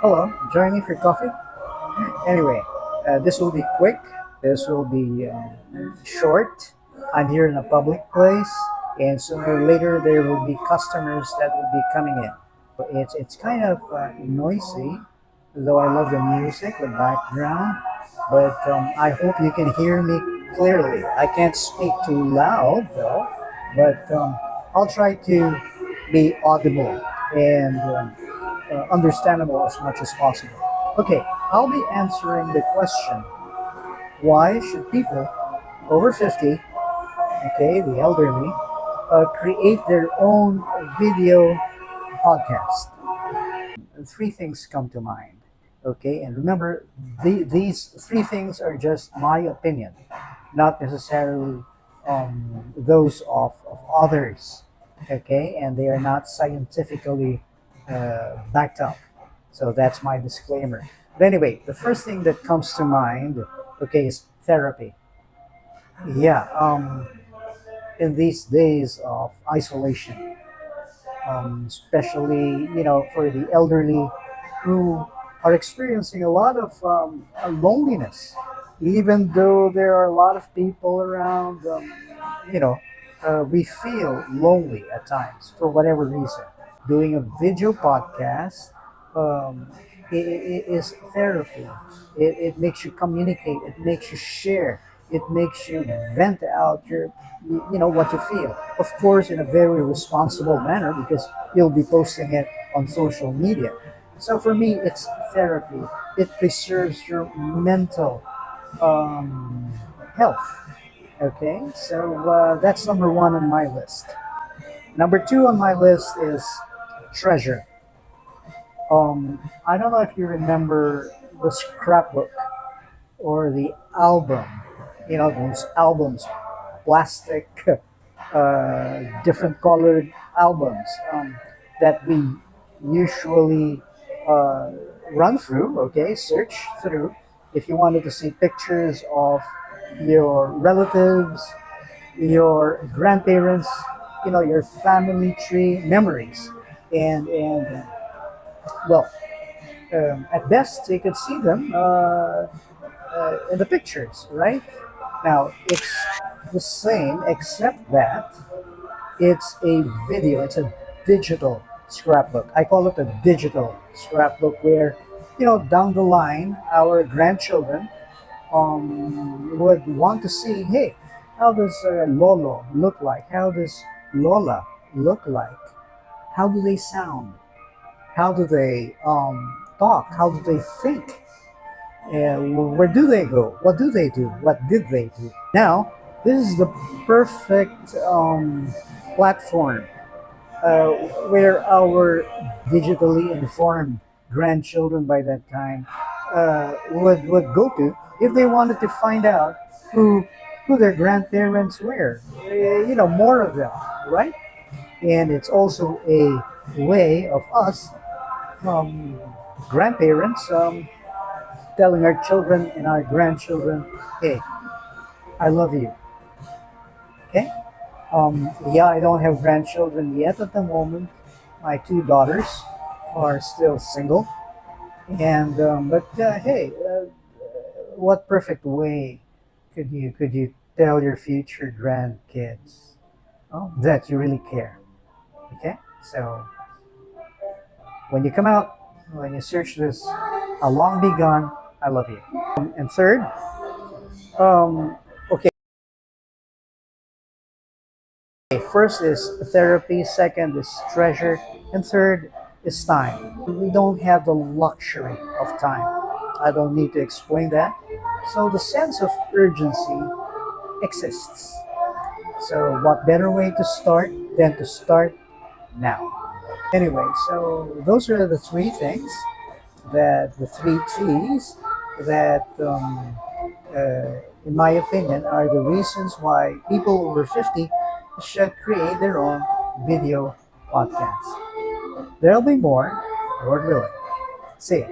Hello, join me for coffee? Anyway, this will be quick. This will be short. I'm here in a public place, and sooner or later there will be customers that will be coming in. It's kind of noisy, though I love the music, the background. But I hope you can hear me clearly. I can't speak too loud though, but I'll try to be audible and understandable as much as possible. Okay, I'll be answering the question, why should people over 50, okay, the elderly, create their own video podcast? Three things come to mind. Okay, and remember, these three things are just my opinion, not necessarily those of others. Okay, and they are not scientifically backed up. So that's my disclaimer. But anyway, the first thing that comes to mind, okay, is therapy. Yeah, in these days of isolation, especially for the elderly who are experiencing a lot of loneliness, even though there are a lot of people around. We feel lonely at times for whatever reason. Doing a video podcast um, is therapy. It makes you communicate. It makes you share. It makes you vent out what you feel. Of course, in a very responsible manner because you'll be posting it on social media. So for me, it's therapy. It preserves your mental um, health. Okay, so that's number one on my list. Number two on my list is treasure. I don't know if you remember the scrapbook or the album. You know those albums, plastic, different colored albums that we usually uh, run through. Okay, search through if you wanted to see pictures of your relatives, your grandparents, your family tree memories, and well, at best you could see them in the pictures, right? Now it's the same except that it's a video. It's a digital scrapbook. I call it a digital scrapbook where down the line our grandchildren would want to see, hey, how does Lolo look like? How does Lola look like? How do they sound? How do they talk? How do they think? Where do they go? What do they do? What did they do? Now, this is the perfect platform uh, where our digitally informed grandchildren by that time would go to if they wanted to find out who who their grandparents were. More of them, right? And it's also a way of us um, grandparents telling our children and our grandchildren, "Hey, I love you." Okay. Yeah, I don't have grandchildren yet at the moment. My two daughters are still single, and hey, what perfect way could you tell your future grandkids that you really care? Okay, so when you come out, when you search this, "I'll long be gone, I love you." And third, okay, first is therapy, second is treasure, and third is time. We don't have the luxury of time. I don't need to explain that. So the sense of urgency exists. So what better way to start than to start now? Anyway, so those are the three things, that the three T's that, in my opinion, are the reasons why people over 50 should create their own video podcast. There'll be more, Lord willing. See ya.